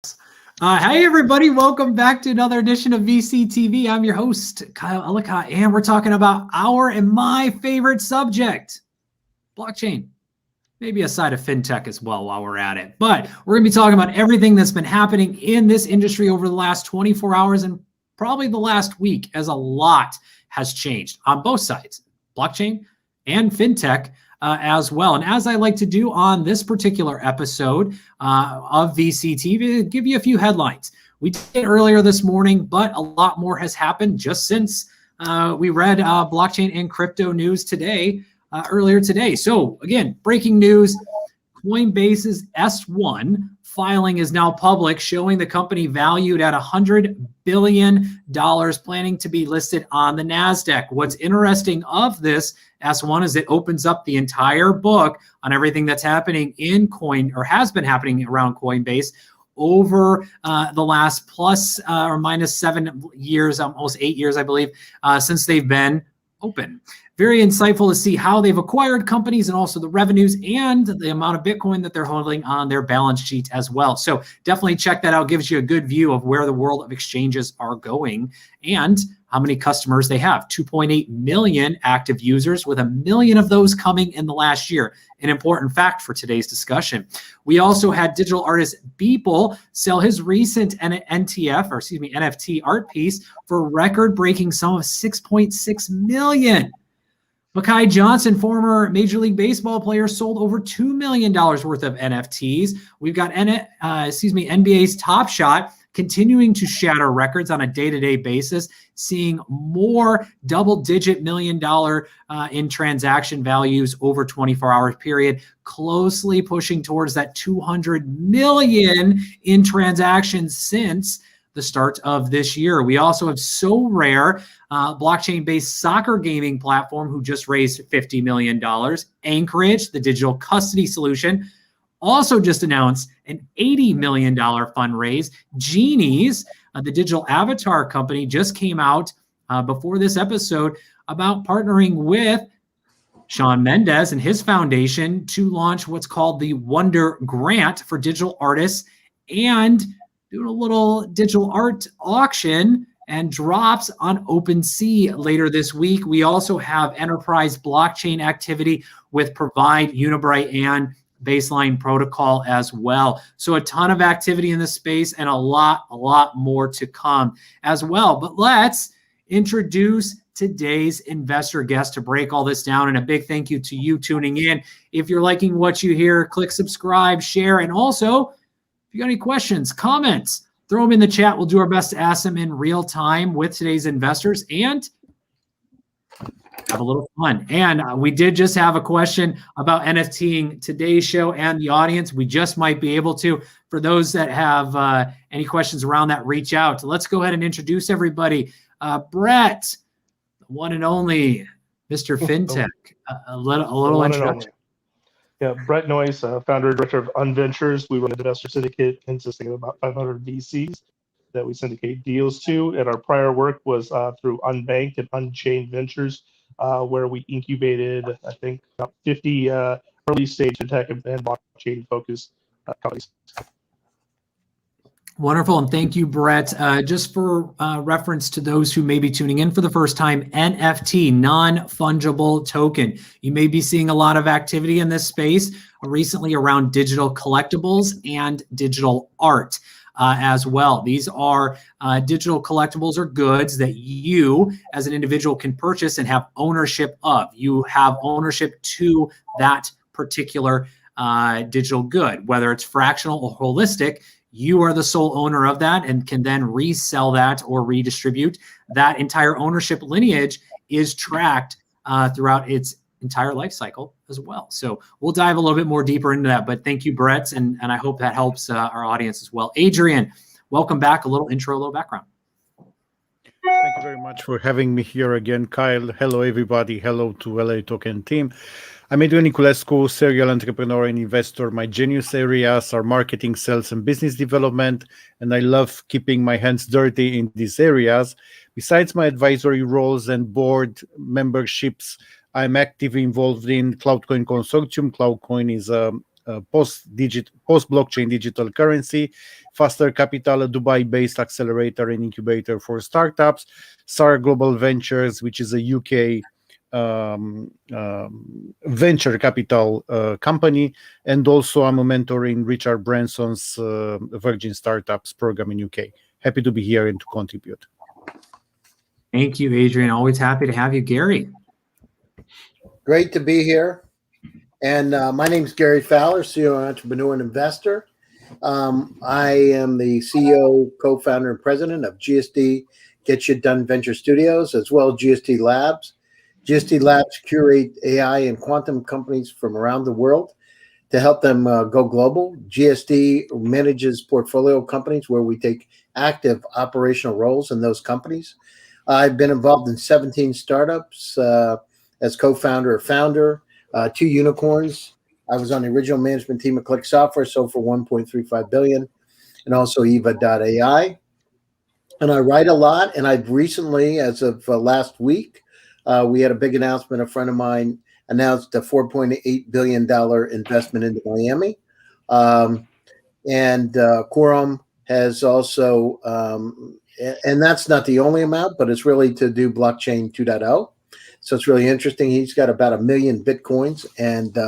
Hey, everybody. Welcome back to another edition of VC TV. I'm your host, Kyle Ellicott, and we're talking about our and my favorite subject, blockchain. Maybe a side of FinTech as well while we're at it. But we're going to be talking about everything that's been happening in this industry over the last 24 hours and probably the last week, as a lot has changed on both sides, blockchain and FinTech. As well. And as I like to do on this particular episode of VCTV, give you a few headlines. We did it earlier this morning, but a lot more has happened just since we read blockchain and crypto news today, earlier today. So again, breaking news, Coinbase's S1 filing is now public, showing the company valued at $100 billion, planning to be listed on the NASDAQ. What's interesting of this S1 is it opens up the entire book on everything that's happening in Coin, or has been happening around Coinbase over the last plus or minus 7 years, almost 8 years, I believe, since they've been open. Very insightful to see how they've acquired companies and also the revenues and the amount of Bitcoin that they're holding on their balance sheet as well. So definitely check that out. Gives you a good view of where the world of exchanges are going and how many customers they have. 2.8 million active users, with 1 million of those coming in the last year. An important fact for today's discussion. We also had digital artist Beeple sell his recent NFT art piece for a record-breaking sum of $6.6 million. Makai Johnson, former Major League Baseball player, sold over $2 million worth of NFTs. We've got NBA's Top Shot continuing to shatter records on a day-to-day basis, seeing more double-digit million-dollar in transaction values over 24-hour period, closely pushing towards that 200 million in transactions since the start of this year. We also have So Rare, blockchain-based soccer gaming platform, who just raised $50 million. Anchorage, the digital custody solution, also just announced an $80 million fundraise. Genies, the digital avatar company, just came out before this episode about partnering with Shawn Mendes and his foundation to launch what's called the Wonder Grant for digital artists and doing a little digital art auction and drops on OpenSea later this week. We also have enterprise blockchain activity with Provide, Unibright, and Baseline Protocol as well. So a ton of activity in this space and a lot more to come as well. But let's introduce today's investor guest to break all this down. And a big thank you to you tuning in. If you're liking what you hear, click subscribe, share, and also if you got any questions, comments, throw them in the chat. We'll do our best to ask them in real time with today's investors and have a little fun. And we did just have a question about NFTing today's show and the audience. We just might be able to, for those that have any questions around that, reach out. Let's go ahead and introduce everybody. Brett, the one and only Mr. FinTech. A little introduction. Yeah, Brett Noyce, founder and director of Unventures. We run an investor syndicate consisting of about 500 VCs that we syndicate deals to. And our prior work was through Unbanked and Unchained Ventures, where we incubated, I think, about 50 early stage tech and blockchain focused companies. Wonderful. And thank you, Brett. Just for reference to those who may be tuning in for the first time, NFT, non-fungible token. You may be seeing a lot of activity in this space recently around digital collectibles and digital art as well. These are digital collectibles or goods that you as an individual can purchase and have ownership of. You have ownership to that particular digital good, whether it's fractional or holistic. You are the sole owner of that and can then resell that or redistribute. That entire ownership lineage is tracked throughout its entire life cycle as well. So we'll dive a little bit more deeper into that. But thank you, Brett, and I hope that helps our audience as well. Adrian, welcome back. A little intro, a little background. Thank you very much for having me here again, Kyle. Hello, everybody. Hello to LATOKEN team. I'm Adrian Niculescu, serial entrepreneur and investor. My genius areas are marketing, sales, and business development, and I love keeping my hands dirty in these areas. Besides my advisory roles and board memberships, I'm actively involved in CloudCoin Consortium. CloudCoin is a post-blockchain digital currency, Faster Capital, a Dubai-based accelerator and incubator for startups, SAR Global Ventures, which is a UK venture capital company, and also I'm a mentor in Richard Branson's Virgin Startups program in UK. Happy to be here and to contribute. Thank you, Adrian. Always happy to have you. Gary. Great to be here. And my name is Gary Fowler, CEO, entrepreneur, and investor. I am the CEO, co-founder, and president of GSD Get Shit Done Venture Studios, as well as GSD Labs. GSD Labs curate AI and quantum companies from around the world to help them go global. GSD manages portfolio companies where we take active operational roles in those companies. I've been involved in 17 startups as co-founder or founder, 2 unicorns. I was on the original management team of Click Software, sold for $1.35 billion, and also Eva.ai. And I write a lot, and I've recently, as of last week, we had a big announcement. A friend of mine announced a $4.8 billion investment into Miami. And Quorum has also, and that's not the only amount, but it's really to do blockchain 2.0. So it's really interesting. He's got about 1 million Bitcoins and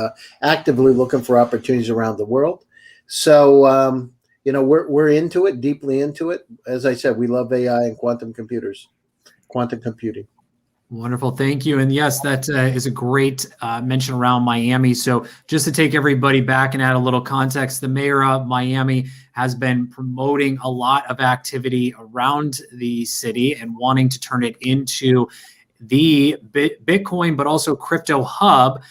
actively looking for opportunities around the world. So, we're into it, deeply into it. As I said, we love AI and quantum computers, quantum computing. Wonderful. Thank you. And yes, that is a great mention around Miami. So just to take everybody back and add a little context, the mayor of Miami has been promoting a lot of activity around the city and wanting to turn it into the Bitcoin, but also crypto hub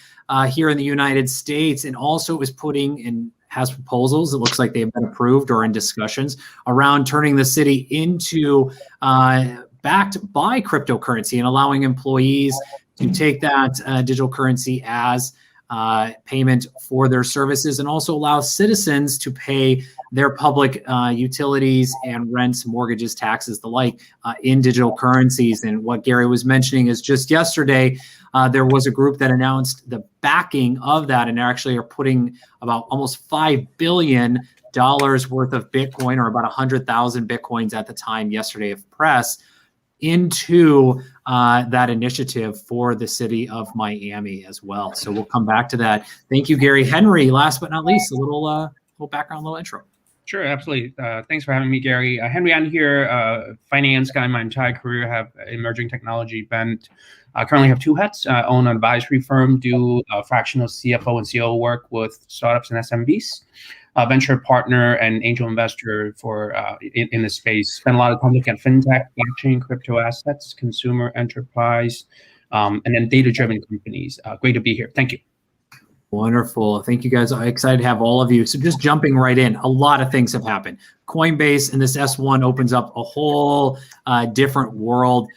here in the United States, and also is putting in has proposals. It looks like they've been approved or in discussions around turning the city into backed by cryptocurrency and allowing employees to take that digital currency as payment for their services, and also allow citizens to pay their public utilities and rents, mortgages, taxes, the like, in digital currencies. And what Gary was mentioning is just yesterday, there was a group that announced the backing of that, and they actually are putting about almost $5 billion worth of Bitcoin, or about 100,000 Bitcoins at the time yesterday of press, into that initiative for the city of Miami as well. So we'll come back to that. Thank you, Gary. Henry, last but not least, a little background, little intro. Sure, absolutely. Thanks for having me, Gary. Henry, I'm here, finance guy. My entire career have emerging technology bent. I currently have 2 hats. Own an advisory firm, do fractional CFO and COO work with startups and SMBs. Venture partner and angel investor for in the space. Spend a lot of time looking at FinTech, blockchain, crypto assets, consumer enterprise, and then data-driven companies. Great to be here. Thank you. Wonderful. Thank you, guys. I'm excited to have all of you. So just jumping right in, a lot of things have happened. Coinbase and this S1 opens up a whole different world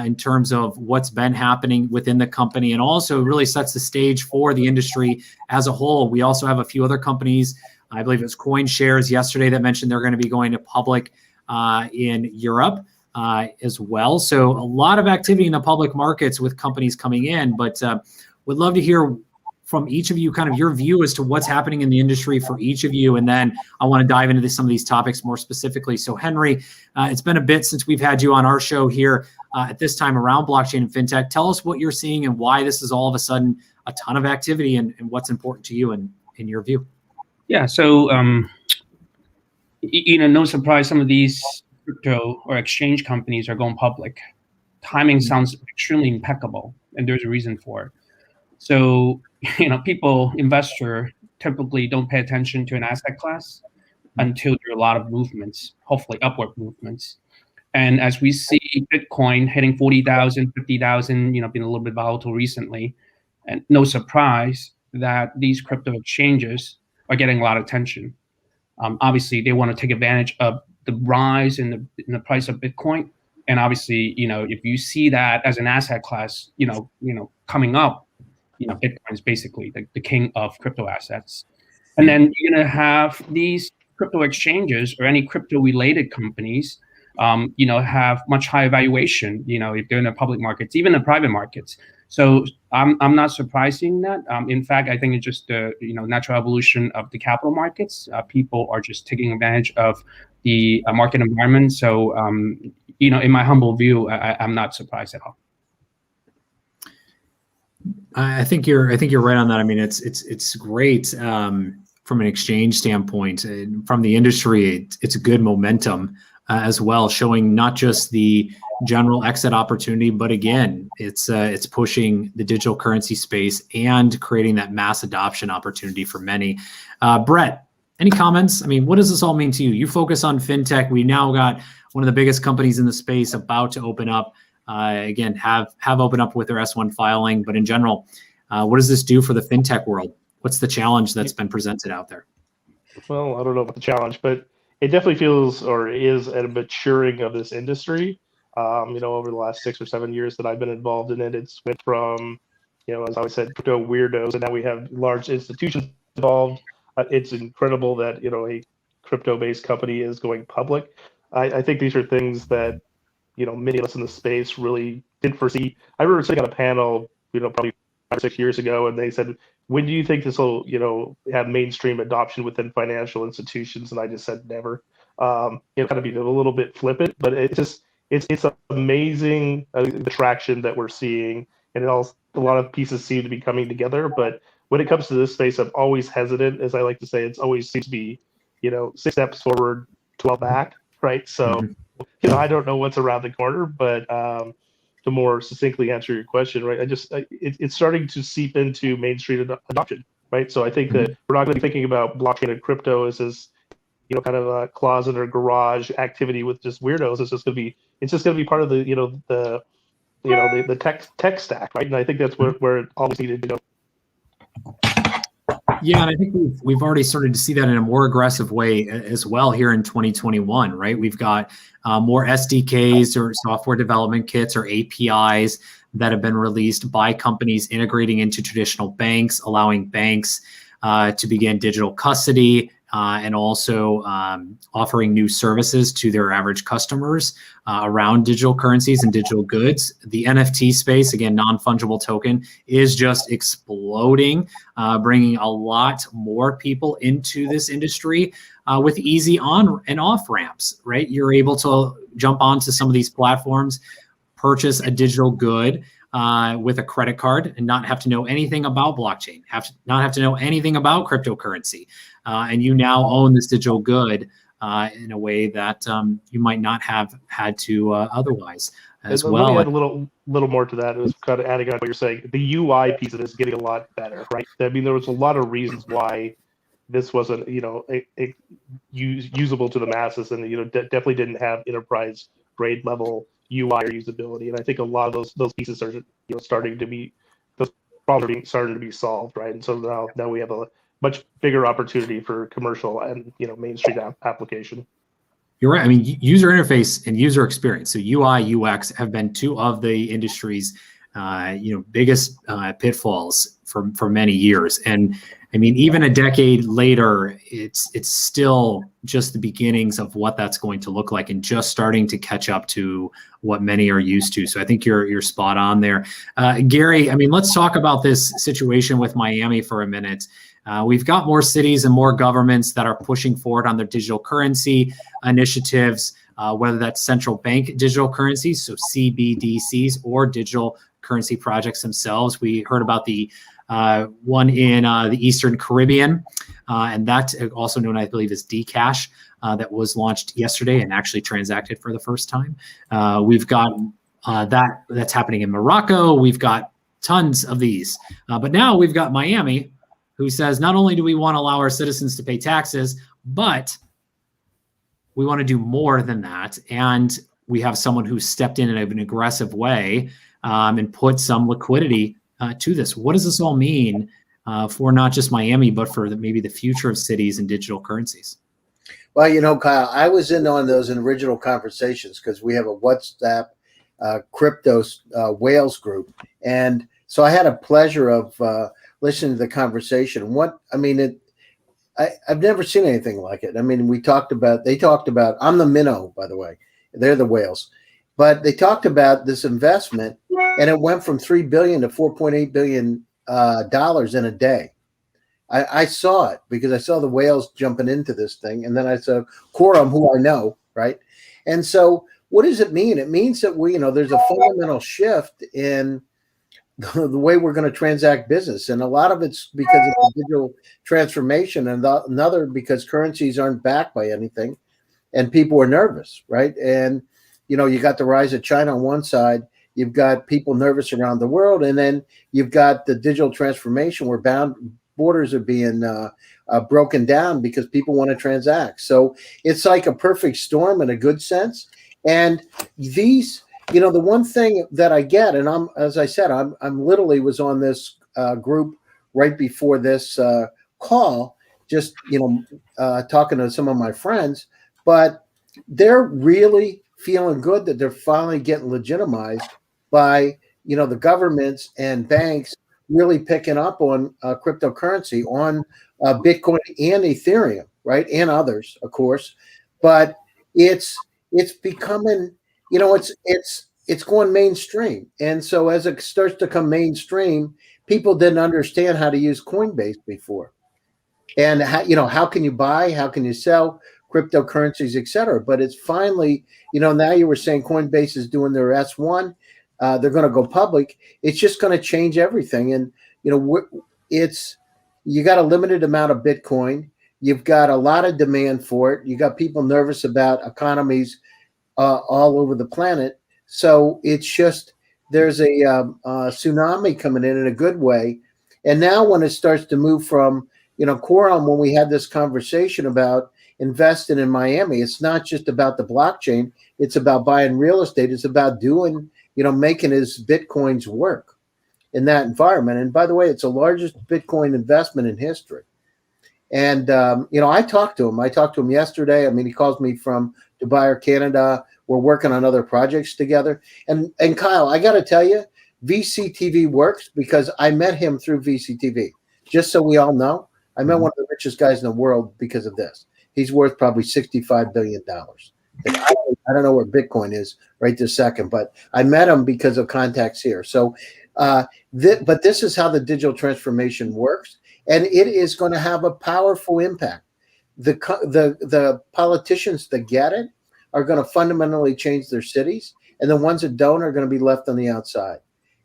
in terms of what's been happening within the company, and also really sets the stage for the industry as a whole. We also have a few other companies. I believe it was CoinShares yesterday that mentioned they're going to be going to public in Europe as well. So a lot of activity in the public markets with companies coming in, but would love to hear from each of you kind of your view as to what's happening in the industry for each of you. And then I want to dive into some of these topics more specifically. So Henry, it's been a bit since we've had you on our show here at this time around blockchain and FinTech. Tell us what you're seeing and why this is all of a sudden a ton of activity, and what's important to you in your view. Yeah, so no surprise, some of these crypto or exchange companies are going public. Timing sounds extremely impeccable, and there's a reason for it. So, investor typically don't pay attention to an asset class until there are a lot of movements, hopefully upward movements. And as we see Bitcoin hitting 40,000, 50,000, been a little bit volatile recently, and no surprise that these crypto exchanges are getting a lot of attention. Obviously, they want to take advantage of the rise in the price of Bitcoin. And obviously, if you see that as an asset class, coming up, Bitcoin is basically the king of crypto assets. And then you're going to have these crypto exchanges or any crypto-related companies, have much higher valuation, if they're in the public markets, even the private markets. So I'm not surprising that. In fact, I think it's just the natural evolution of the capital markets. People are just taking advantage of the market environment. So in my humble view, I'm not surprised at all. I think you're right on that. I mean, it's great from an exchange standpoint. And from the industry, it's a good momentum as well, showing not just the general exit opportunity, but again, it's pushing the digital currency space and creating that mass adoption opportunity for many. Brett, any comments? I mean, what does this all mean to you? You focus on fintech. We now got one of the biggest companies in the space about to open up. Again, have opened up with their S1 filing, but in general, what does this do for the fintech world? What's the challenge that's been presented out there? Well, I don't know about the challenge, but it definitely feels or is a maturing of this industry. Over the last 6 or 7 years that I've been involved in it, it's went from, as I always said, crypto weirdos, and now we have large institutions involved. It's incredible that, a crypto-based company is going public. I think these are things that, many of us in the space really didn't foresee. I remember sitting on a panel, probably 5 or 6 years ago, and they said, when do you think this will, have mainstream adoption within financial institutions? And I just said never. Kind of be a little bit flippant, but it's amazing the traction that we're seeing, and a lot of pieces seem to be coming together. But when it comes to this space, I'm always hesitant, as I like to say. It's always seems to be, 6 steps forward, 12 back, right? So, I don't know what's around the corner, but to more succinctly answer your question, right? It's starting to seep into mainstream adoption, right? So I think that we're not going to be thinking about blockchain and crypto as this, kind of a closet or garage activity with just weirdos. It's just going to be part of the tech stack, right? And I think that's where it always needed to go. Yeah, and I think we've already started to see that in a more aggressive way as well here in 2021, right? We've got more SDKs or software development kits or APIs that have been released by companies integrating into traditional banks, allowing banks to begin digital custody and also offering new services to their average customers around digital currencies and digital goods. The NFT space, again, non-fungible token, is just exploding, bringing a lot more people into this industry with easy on and off ramps, right? You're able to jump onto some of these platforms, purchase a digital good with a credit card and not have to know anything about blockchain, not have to know anything about cryptocurrency. And you now own this digital good in a way that you might not have had to otherwise as well. Let me add a little more to that. It was kind of adding on what you're saying. The UI piece of it is getting a lot better, right? I mean, there was a lot of reasons why this wasn't, usable to the masses, and definitely didn't have enterprise grade level UI or usability. And I think a lot of those pieces are starting to be, those problems are starting to be solved, right? And so now we have a much bigger opportunity for commercial and mainstream application. You're right. I mean, user interface and user experience, so UI, UX, have been two of the industry's biggest pitfalls for many years. And I mean, even a decade later, it's still just the beginnings of what that's going to look like, and just starting to catch up to what many are used to. So I think you're spot on there. Gary, I mean, let's talk about this situation with Miami for a minute. We've got more cities and more governments that are pushing forward on their digital currency initiatives, whether that's central bank digital currencies, so CBDCs, or digital currency projects themselves. We heard about the one in the Eastern Caribbean, and that also known, I believe, as Dcash, that was launched yesterday and actually transacted for the first time. We've got that's happening in Morocco. We've got tons of these, but now we've got Miami, who says not only do we want to allow our citizens to pay taxes, but we want to do more than that. And we have someone who stepped in an aggressive way and put some liquidity to this. What does this all mean for not just Miami, but for maybe the future of cities and digital currencies? Well, Kyle, I was in on those original conversations because we have a WhatsApp crypto whales group. And so I had a pleasure of listening to the conversation. I've never seen anything like it. I mean, they talked about, I'm the minnow, by the way, they're the whales. But they talked about this investment, and it went from 3 billion to 4.8 billion dollars in a day. I saw it because I saw the whales jumping into this thing, and then I saw Quorum, who I know, right? And so, what does it mean? It means that there's a fundamental shift in the way we're going to transact business, and a lot of it's because of the digital transformation, and another because currencies aren't backed by anything, and people are nervous, right? And you got the rise of China on one side, you've got people nervous around the world, and then you've got the digital transformation where borders are being broken down because people want to transact. So it's like a perfect storm in a good sense. And these, the one thing that I get, and as I said, I'm literally was on this group right before this call, just talking to some of my friends, but they're really feeling good that they're finally getting legitimized by the governments and banks really picking up on cryptocurrency, on Bitcoin and Ethereum, right, and others, of course. But it's becoming, it's going mainstream, and so as it starts to come mainstream, people didn't understand how to use Coinbase before, and how can you buy, how can you sell cryptocurrencies, etc. But it's finally, now you were saying Coinbase is doing their S1. They're going to go public. It's just going to change everything. And, you got a limited amount of Bitcoin. You've got a lot of demand for it. You got people nervous about economies all over the planet. So it's just, there's a tsunami coming in a good way. And now when it starts to move from, Quorum, when we had this conversation about investing in Miami, it's not just about the blockchain. It's about buying real estate. It's about doing, making his Bitcoins work in that environment. And by the way, it's the largest Bitcoin investment in history. And, I talked to him. I talked to him yesterday. I mean, he calls me from Dubai or Canada. We're working on other projects together. And Kyle, I got to tell you, VCTV works because I met him through VCTV. Just so we all know, I met one of the richest guys in the world because of this. He's worth probably $65 billion. I don't know where Bitcoin is right this second, but I met him because of contacts here. So, but this is how the digital transformation works, and it is going to have a powerful impact. The politicians that get it are going to fundamentally change their cities, and the ones that don't are going to be left on the outside.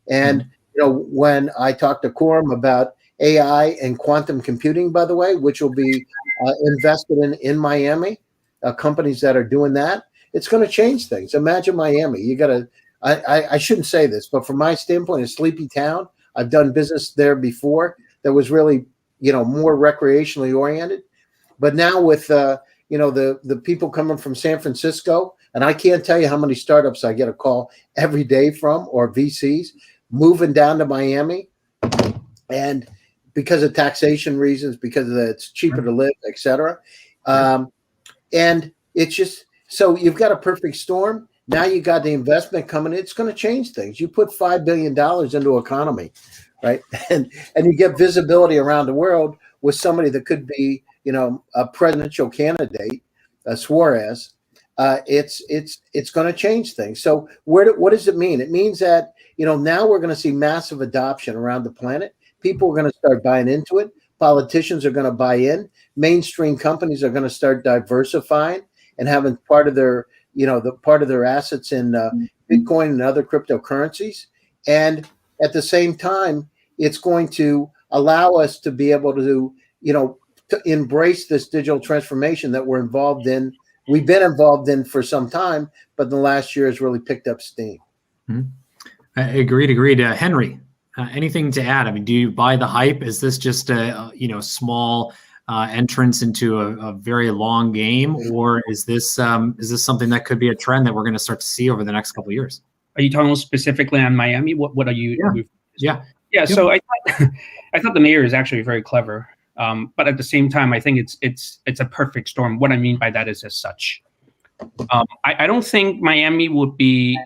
And when I talked to Quorum about AI and quantum computing, by the way, which will be invested in Miami, companies that are doing that, it's going to change things. Imagine Miami. You got to, I shouldn't say this, but from my standpoint, a sleepy town. I've done business there before that was really, more recreationally oriented. But now with, the people coming from San Francisco, and I can't tell you how many startups I get a call every day from, or VCs, moving down to Miami. And because of taxation reasons, because it's cheaper to live, et cetera. And it's just, so you've got a perfect storm. Now you got the investment coming in. It's going to change things. You put $5 billion into economy, right? And you get visibility around the world with somebody that could be, a presidential candidate, Suarez. It's going to change things. So what does it mean? It means that, now we're going to see massive adoption around the planet. People are going to start buying into it. Politicians are going to buy in. Mainstream companies are going to start diversifying and having part of their, part of their assets in Bitcoin and other cryptocurrencies. And at the same time, it's going to allow us to be able to, to embrace this digital transformation that we're involved in. We've been involved in for some time, but in the last year has really picked up steam. Agreed. Henry, anything to add? I mean, do you buy the hype? Is this just a small entrance into a very long game, or is this something that could be a trend that we're going to start to see over the next couple of years? Are you talking specifically on Miami? What are you? Yeah. So I thought the mayor is actually very clever, but at the same time, I think it's a perfect storm. What I mean by that is as such. I don't think Miami would be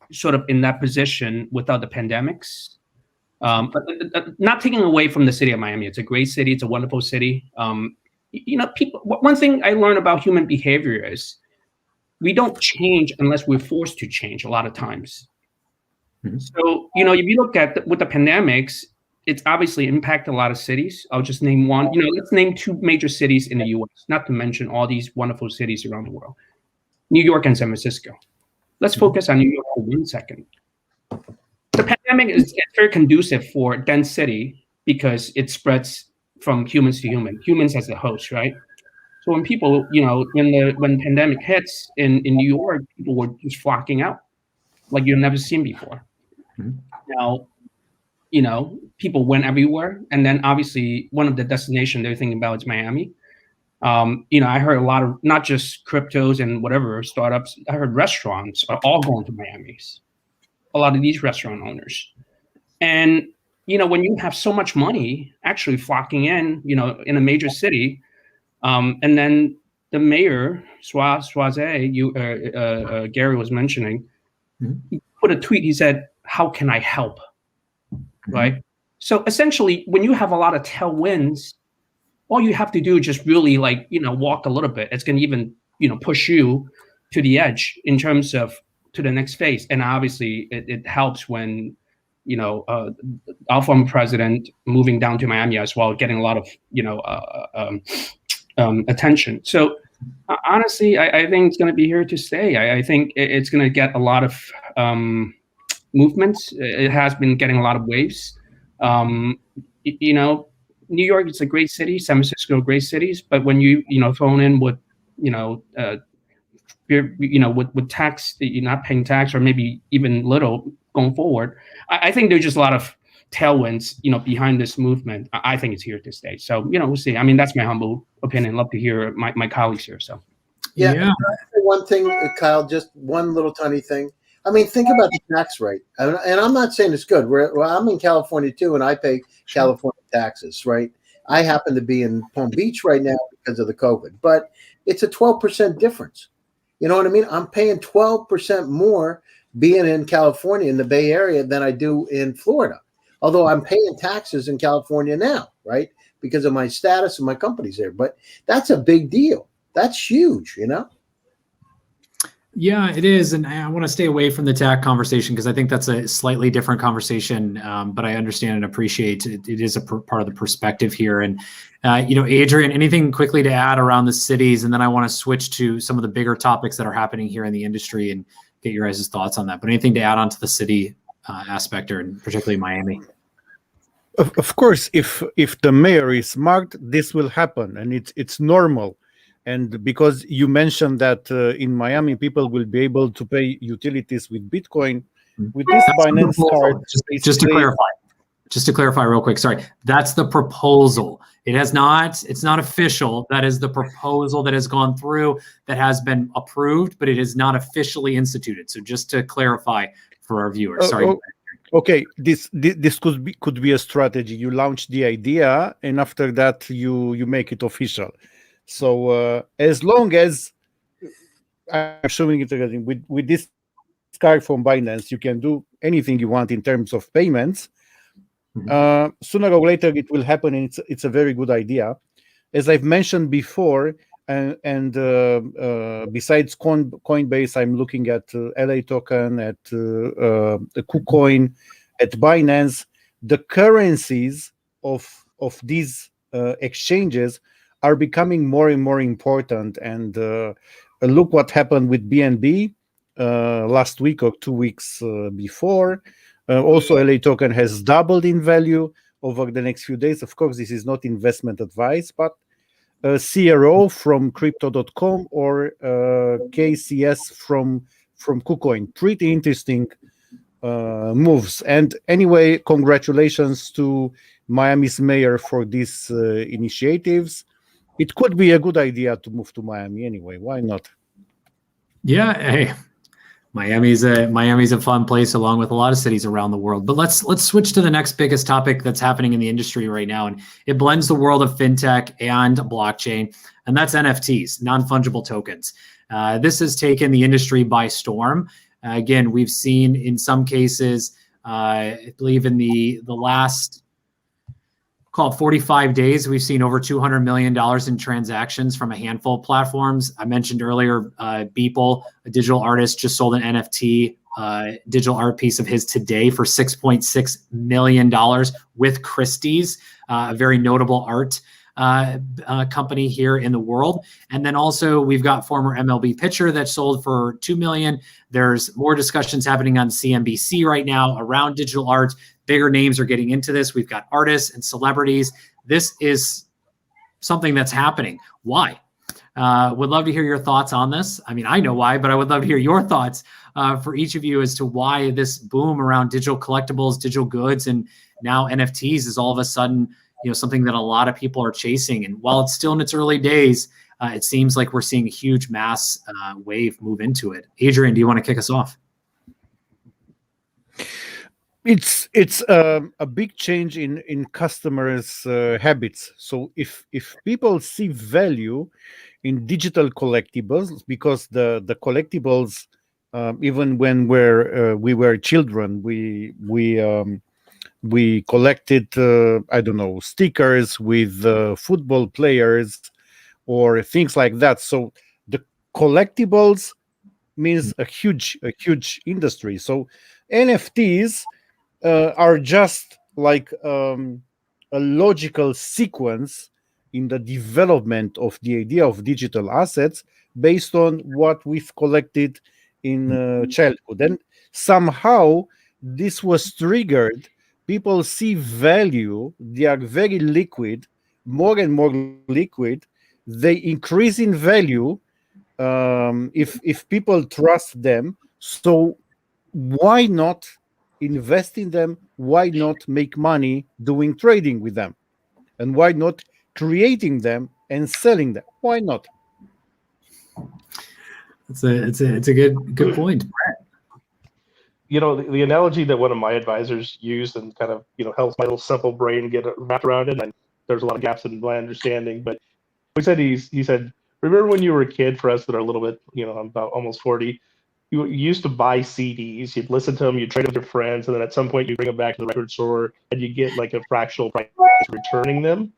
sort of in that position without the pandemics. But not taking away from the city of Miami. It's a great city. It's a wonderful city. People. One thing I learned about human behavior is we don't change unless we're forced to change a lot of times. Mhm. So, if you look at with the pandemics, it's obviously impacted a lot of cities. I'll just name one. Let's name two major cities in the U.S., not to mention all these wonderful cities around the world, New York and San Francisco. Let's focus on New York for 1 second. The pandemic is very conducive for dense city because it spreads from humans to humans as the host, right? So when people, when pandemic hits in New York, people were just flocking out like you've never seen before. Mhm. Now, people went everywhere, and then obviously one of the destinations they're thinking about is Miami. I heard a lot of not just cryptos and whatever startups. I heard restaurants are all going to Miami's. A lot of these restaurant owners, and when you have so much money actually flocking in, in a major city, and then the mayor Suarez, Gary was mentioning, he put a tweet. He said, "How can I help?" Right. So essentially, when you have a lot of tailwinds, all you have to do is just really walk a little bit. It's going to even push you to the edge in terms of to the next phase. And obviously, it helps when our former president moving down to Miami as well, getting a lot of attention. So honestly, I think it's going to be here to stay. I think it's going to get a lot of movements. It has been getting a lot of waves. New York is a great city. San Francisco, great cities. But when you thrown in with with tax, you're not paying tax, or maybe even little going forward, I think there's just a lot of tailwinds behind this movement. I think it's here to stay. So we'll see. I mean, that's my humble opinion. Love to hear my colleagues here. So Yeah. One thing, Kyle, just one little tiny thing. I mean, think about the tax rate, and I'm not saying it's good. I'm in California too, and I pay California taxes, right? I happen to be in Palm Beach right now because of the COVID, but it's a 12% difference. You know what I mean? I'm paying 12% more being in California in the Bay Area than I do in Florida. Although I'm paying taxes in California now, right? Because of my status and my company's there. But that's a big deal. That's huge, Yeah, it is. And I want to stay away from the tax conversation because I think that's a slightly different conversation. But I understand and appreciate it is a part of the perspective here. And, Adrian, anything quickly to add around the cities? And then I want to switch to some of the bigger topics that are happening here in the industry and get your guys' thoughts on that. But anything to add on to the city aspect, or particularly Miami? Of course, if the mayor is smart, this will happen, and it's normal. And because you mentioned that in Miami, people will be able to pay utilities with Bitcoin, with this Binance card. Just to clarify real quick, sorry, that's the proposal. It's not official. That is the proposal that has gone through, that has been approved, but it is not officially instituted. So just to clarify for our viewers, sorry. Okay, this could be a strategy. You launch the idea, and after that, you make it official. So as long as I'm showing it again with this card from Binance, you can do anything you want in terms of payments. Sooner or later, it will happen, and it's a very good idea. As I've mentioned before, and besides Coinbase, I'm looking at LATOKEN, at KuCoin, at Binance. The currencies of these exchanges are becoming more and more important. And look what happened with BNB last week or 2 weeks before. Also, LATOKEN has doubled in value over the next few days. Of course, this is not investment advice, but CRO from crypto.com or KCS from KuCoin. Pretty interesting moves. And anyway, congratulations to Miami's mayor for these initiatives. It could be a good idea to move to Miami anyway. Why not? Yeah, hey, Miami's a fun place, along with a lot of cities around the world. But let's switch to the next biggest topic that's happening in the industry right now, and it blends the world of fintech and blockchain, and that's NFTs, non-fungible tokens. This has taken the industry by storm. Again, we've seen in some cases, I believe in the last call it 45 days, we've seen over $200 million in transactions from a handful of platforms. I mentioned earlier, Beeple, a digital artist, just sold an NFT digital art piece of his today for $6.6 million with Christie's, a very notable art company here in the world. And then also we've got former MLB pitcher that sold for $2 million. There's more discussions happening on CNBC right now around digital art. Bigger names are getting into this. We've got artists and celebrities. This is something that's happening. Why? Would love to hear your thoughts on this. I mean, I know why, but I would love to hear your thoughts for each of you as to why this boom around digital collectibles, digital goods, and now NFTs is all of a sudden, something that a lot of people are chasing. And while it's still in its early days, it seems like we're seeing a huge mass wave move into it. Adrian, do you want to kick us off? It's a big change in customers' habits. So if people see value in digital collectibles, because the collectibles, even when we were children, we collected stickers with football players or things like that. So the collectibles means a huge industry. So NFTs are just like a logical sequence in the development of the idea of digital assets based on what we've collected in childhood. And somehow this was triggered. People see value. They are very liquid, more and more liquid. They increase in value if people trust them. So why not invest in them? Why not make money doing trading with them? And why not creating them and selling them? Why not? It's a good point, Brett. The analogy that one of my advisors used and kind of helps my little simple brain get wrapped around it, and there's a lot of gaps in my understanding, but he said, remember when you were a kid, for us that are a little bit, I'm about almost 40, you used to buy CDs, you'd listen to them, you'd trade with your friends, and then at some point you bring them back to the record store and you get like a fractional price returning them.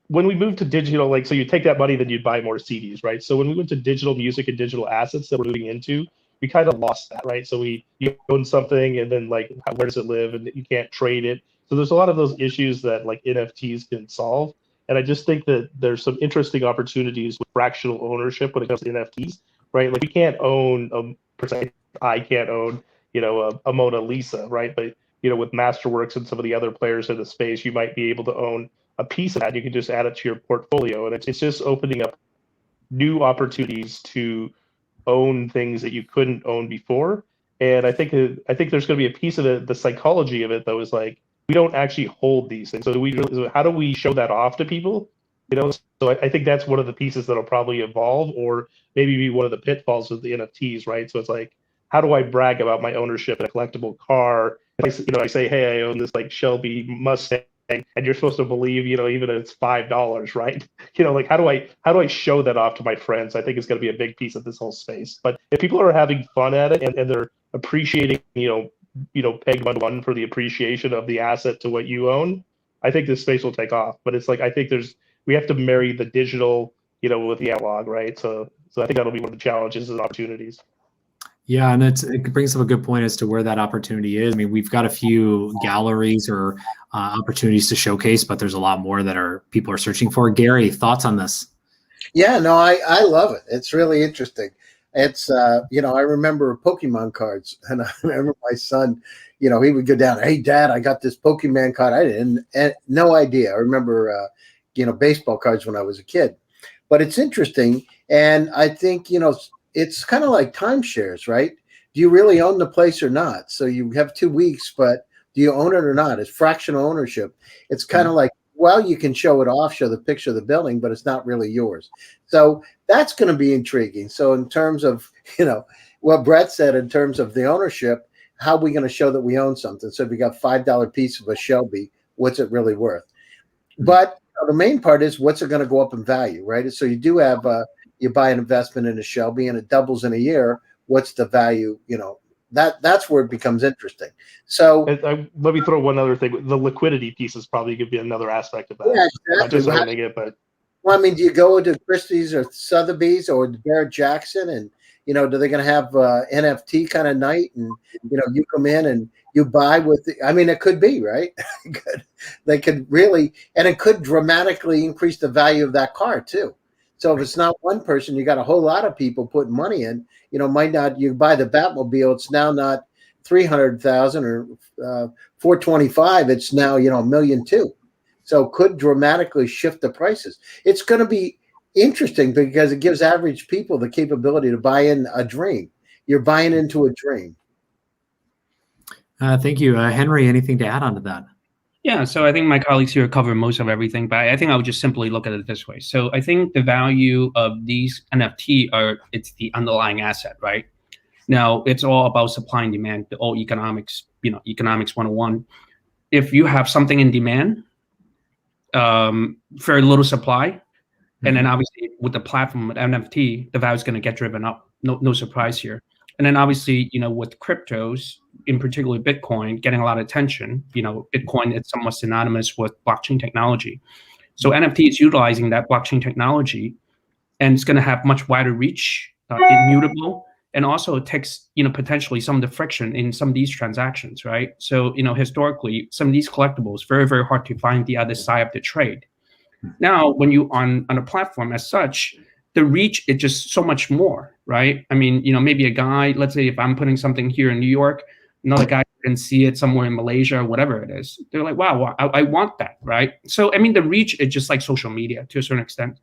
When we moved to digital, so you take that money, then you'd buy more CDs, right? So when we went to digital music and digital assets that we're moving into, we kind of lost that, right? So you own something, and then where does it live, and you can't trade it. So there's a lot of those issues that NFTs can solve. And I just think that there's some interesting opportunities with fractional ownership when it comes to NFTs, right? Like we can't own I can't own, a Mona Lisa, right? But with Masterworks and some of the other players in the space, you might be able to own a piece of that. You can just add it to your portfolio, and it's just opening up new opportunities to own things that you couldn't own before. And I think there's going to be a piece of it. The psychology of it, though, is we don't actually hold these things. So how do we show that off to people? So I think that's one of the pieces that'll probably evolve, or maybe be one of the pitfalls of the NFTs, right? So it's how do I brag about my ownership in a collectible car? I say, hey, I own this Shelby Mustang, and you're supposed to believe, even if it's $5, right? How do I show that off to my friends? I think it's going to be a big piece of this whole space. But if people are having fun at it and they're appreciating, peg 1-1 for the appreciation of the asset to what you own, I think this space will take off. But it's I think we have to marry the digital, with the analog, right? So I think that'll be one of the challenges and opportunities. Yeah, and it brings up a good point as to where that opportunity is. I mean, we've got a few galleries or opportunities to showcase, but there's a lot more that people are searching for. Gary, thoughts on this? Yeah, no, I love it. It's really interesting. It's, I remember Pokemon cards, and I remember my son, he would go down, hey, Dad, I got this Pokemon card. I didn't, no idea. I remember, baseball cards when I was a kid. But it's interesting, and I think, it's kind of like timeshares, right? Do you really own the place or not? So you have 2 weeks, but do you own it or not? It's fractional ownership. It's kind of like, well, you can show it off, show the picture of the building, but it's not really yours. So that's going to be intriguing. So in terms of, what Brett said, in terms of the ownership, how are we going to show that we own something? So if we got $5 piece of a Shelby, what's it really worth? But the main part is, what's it going to go up in value, right? So you do have, you buy an investment in a Shelby and it doubles in a year. What's the value, That's where it becomes interesting. So let me throw one other thing. The liquidity piece is probably going to be another aspect of that. yeah, Not exactly. just owning it, but Well, I mean, do you go to Christie's or Sotheby's or Barrett Jackson, and do they going to have NFT kind of night, and you come in and you buy with I mean, it could be right. They could really, and it could dramatically increase the value of that car too. So if it's not one person, you got a whole lot of people putting money in. Might not, you buy the Batmobile, it's now not 300,000 or 425. It's now $1.2 million. So could dramatically shift the prices. It's going to be interesting because it gives average people the capability to buy in a dream. You're buying into a dream. Thank you. Henry, anything to add on to that? Yeah, so I think my colleagues here cover most of everything, but I think I would just simply look at it this way. So I think the value of these NFT it's the underlying asset, right? Now, it's all about supply and demand, the old economics, economics 101. If you have something in demand, very little supply, and then obviously with the platform with NFT, the value is going to get driven up. No surprise here. And then obviously, with cryptos, in particular Bitcoin, getting a lot of attention. Bitcoin is somewhat synonymous with blockchain technology. So NFT is utilizing that blockchain technology, and it's going to have much wider reach, immutable, and also it takes potentially some of the friction in some of these transactions, right? So historically, some of these collectibles very, very hard to find the other side of the trade. Now, when you on a platform as such, the reach is just so much more, right? I mean, maybe a guy, let's say if I'm putting something here in New York, another guy can see it somewhere in Malaysia or whatever it is. They're like, wow, I want that, right? So, I mean, the reach is just like social media to a certain extent.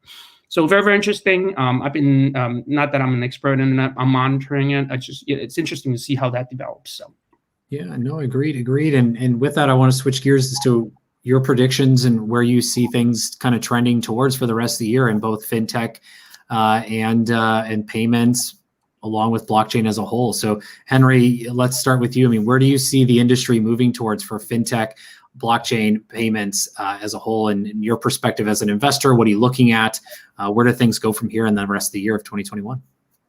So very, very interesting. I've been, not that I'm an expert in it, I'm monitoring it. It's interesting to see how that develops. So, yeah, no, agreed. And with that, I want to switch gears as to your predictions and where you see things kind of trending towards for the rest of the year in both fintech and payments, along with blockchain as a whole. So, Henry, let's start with you. I mean, where do you see the industry moving towards for fintech, blockchain, payments as a whole? And in your perspective as an investor, what are you looking at? Where do things go from here in the rest of the year of 2021?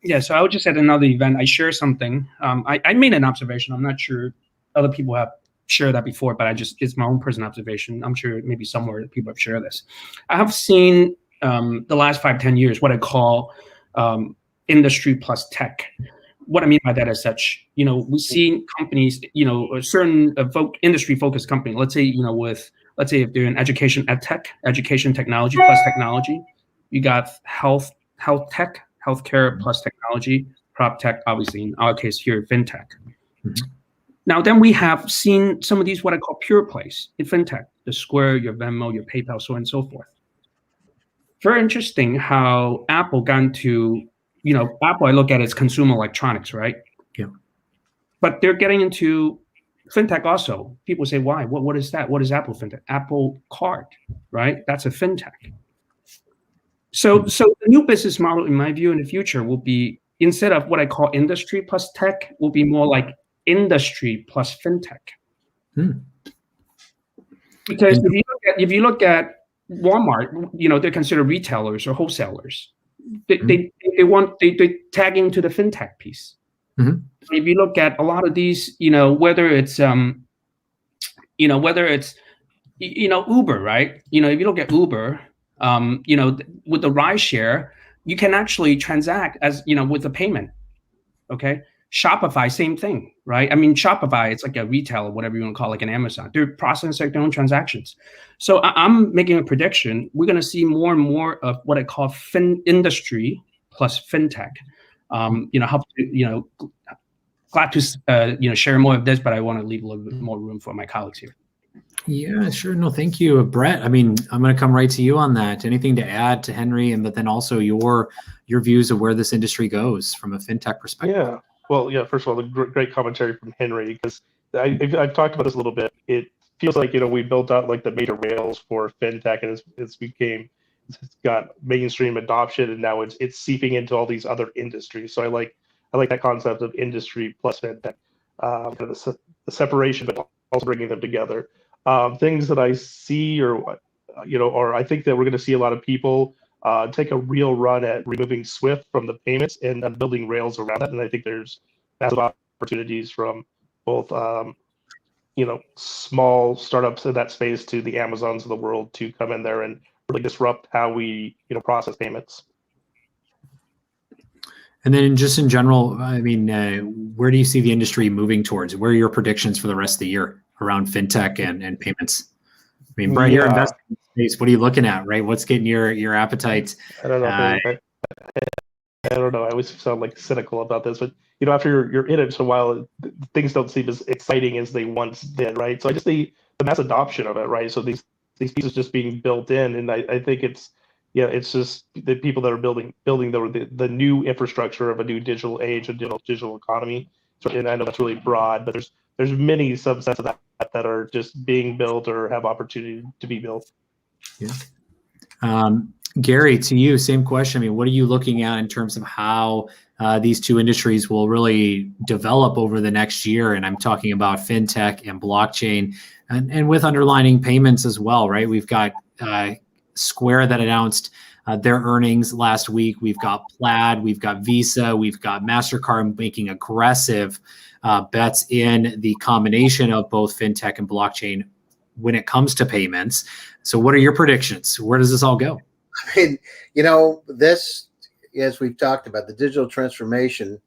Yeah, so I was just at another event. I shared something. I made an observation. I'm not sure other people have shared that before, but it's my own personal observation. I'm sure maybe somewhere people have shared this. I have seen the last 5-10 years what I call industry plus tech. What I mean by that is such, we've seen companies, a certain industry focused company, let's say if they're in education, ed tech, education technology plus technology, you got health tech, healthcare plus technology, prop tech, obviously in our case here, fintech. Mm-hmm. Now, then we have seen some of these, what I call pure plays in fintech, the Square, your Venmo, your PayPal, so on and so forth. Very interesting how Apple got into, Apple I look at as consumer electronics, right? Yeah. But they're getting into fintech also. People say, why? What is that? What is Apple fintech? Apple Card, right? That's a fintech. So the new business model, in my view, in the future will be, instead of what I call industry plus tech, will be more like industry plus fintech. Because if you look at Walmart, they're considered retailers or wholesalers. They tag into the fintech piece. Mm-hmm. If you look at a lot of these, whether it's Uber, right? If you look at Uber, with the ride share, you can actually transact as with the payment. Okay. Shopify, same thing, right? I mean, Shopify, it's like a retailer, whatever you want to call it, like an Amazon. They're processing their own transactions. So I'm making a prediction. We're going to see more and more of what I call industry plus fintech. Glad to share more of this, but I want to leave a little bit more room for my colleagues here. Yeah, sure. No, thank you, Brett. I mean, I'm going to come right to you on that. Anything to add to Henry, but then also your views of where this industry goes from a fintech perspective? Yeah. Well, yeah. First of all, the great commentary from Henry, because I've talked about this a little bit. It feels like we built out like the major rails for fintech, and it's got mainstream adoption, and now it's seeping into all these other industries. So I like that concept of industry plus fintech, the separation, but also bringing them together. Things that I see, or I think that we're going to see a lot of people take a real run at removing SWIFT from the payments and building rails around that. And I think there's massive opportunities from both small startups in that space to the Amazons of the world to come in there and really disrupt how we process payments. And then just in general, I mean, where do you see the industry moving towards? Where are your predictions for the rest of the year around fintech and payments? I mean, Brett, you're investing in space. What are you looking at, right? What's getting your appetite? I don't know. I don't know. I always sound like cynical about this, but after you're in it for a while, things don't seem as exciting as they once did, right? So I just the mass adoption of it, right? So these pieces just being built in, and I think it's just the people that are building the new infrastructure of a new digital age, a digital economy. So, and I know that's really broad, but there's many subsets of that are just being built or have opportunity to be built. Yeah. Gary, to you, same question. I mean, what are you looking at in terms of how these two industries will really develop over the next year? And I'm talking about fintech and blockchain, and with underlining payments as well, right? We've got Square that announced their earnings last week. We've got Plaid, we've got Visa, we've got MasterCard making aggressive bets in the combination of both fintech and blockchain when it comes to payments. So what are your predictions? Where does this all go? I mean, this, as we've talked about, the digital transformation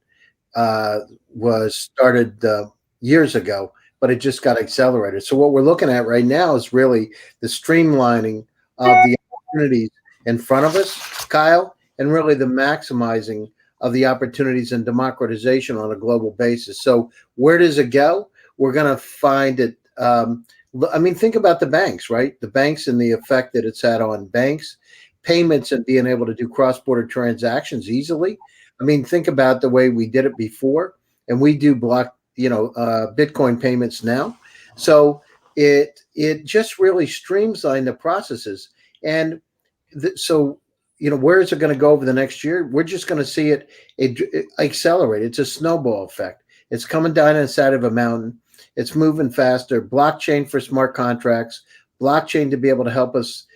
was started years ago, but it just got accelerated. So what we're looking at right now is really the streamlining of the opportunities in front of us, Kyle, and really the maximizing of the opportunities and democratization on a global basis. So where does it go? We're going to find it. Think about the banks, right? The banks and the effect that it's had on banks, payments, and being able to do cross-border transactions easily. I mean, think about the way we did it before, and we do Bitcoin payments now. So it just really streamlined the processes. And where is it going to go over the next year? We're just going to see it accelerate. It's a snowball effect. It's coming down inside of a mountain. It's moving faster. Blockchain for smart contracts, blockchain to be able to help us,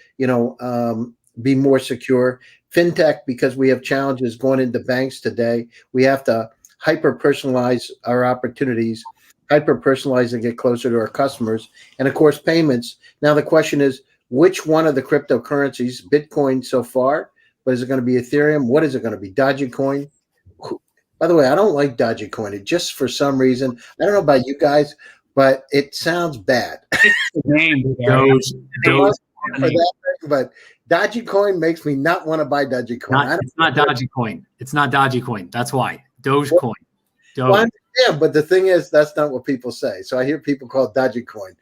be more secure. FinTech, because we have challenges going into banks today. We have to hyper-personalize our opportunities, hyper-personalize and get closer to our customers. And of course, payments. Now the question is, which one of the cryptocurrencies, Bitcoin so far, but is it going to be Ethereum? What is it going to be? Dogecoin? By the way, I don't like Dogecoin. It just, for some reason, I don't know about you guys, but it sounds bad. But Dogecoin makes me not want to buy Dogecoin. It's not Dogecoin. It's not Dogecoin. That's why. Dogecoin. Well, I understand, but the thing is, that's not what people say. So I hear people call it Dogecoin.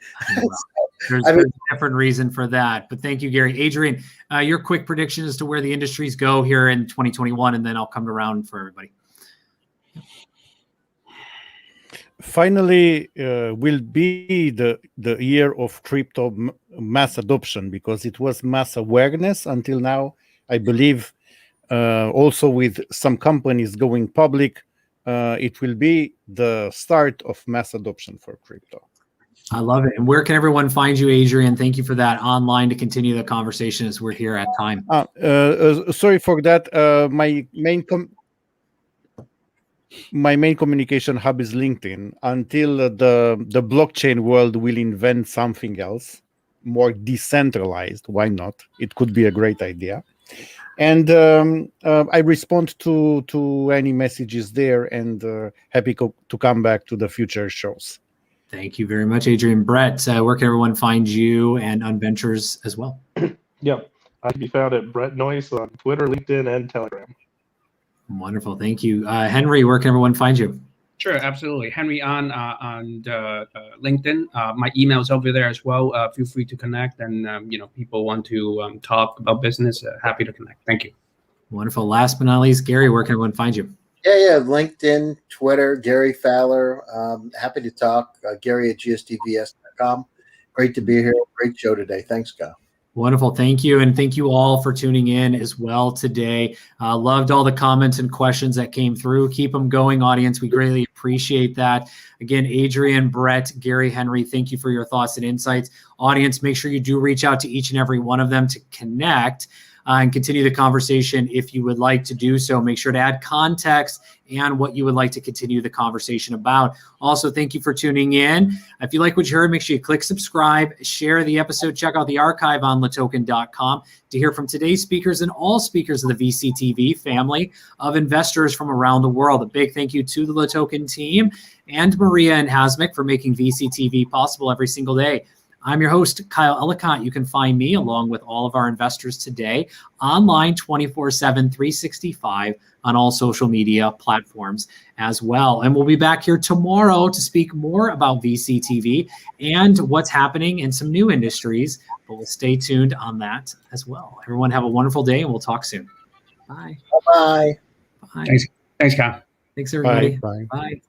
There's a different reason for that. But thank you, Gary. Adrian, your quick prediction as to where the industries go here in 2021, and then I'll come around for everybody. Finally, will be the year of crypto mass adoption, because it was mass awareness until now. I believe also with some companies going public, it will be the start of mass adoption for crypto. I love it. And where can everyone find you, Adrian? Thank you for that. Online to continue the conversation as we're here at time. Sorry for that. My main communication hub is LinkedIn until the blockchain world will invent something else, more decentralized. Why not? It could be a great idea. And I respond to any messages there, and happy to come back to the future shows. Thank you very much, Adrian. Brett, where can everyone find you and Unventures as well? Yep. I can be found at Brett Noyce on Twitter, LinkedIn, and Telegram. Wonderful. Thank you. Henry, where can everyone find you? Sure, absolutely. Henry on LinkedIn. My email is over there as well. Feel free to connect, and people want to talk about business. Happy to connect. Thank you. Wonderful. Last but not least, Gary, where can everyone find you? Yeah. LinkedIn, Twitter, Gary Fowler. Happy to talk. Gary at gstvs.com. Great to be here. Great show today. Thanks, Kyle. Wonderful. Thank you. And thank you all for tuning in as well today. Loved all the comments and questions that came through. Keep them going, audience. We greatly appreciate that. Again, Adrian, Brett, Gary, Henry, thank you for your thoughts and insights. Audience, make sure you do reach out to each and every one of them to connect. and continue the conversation if you would like to do so. Make sure to add context and what you would like to continue the conversation about. Also, thank you for tuning in. If you like what you heard, make sure you click subscribe, share the episode, check out the archive on LATOKEN.com to hear from today's speakers and all speakers of the VCTV family of investors from around the world. A big thank you to the LATOKEN team and Maria and Hasmik for making VCTV possible every single day. I'm your host, Kyle Ellicott. You can find me along with all of our investors today online 24/7, 365 on all social media platforms as well. And we'll be back here tomorrow to speak more about VCTV and what's happening in some new industries, but we'll stay tuned on that as well. Everyone have a wonderful day and we'll talk soon. Bye. Bye. Bye. Thanks, Kyle. Thanks everybody. Bye. Bye.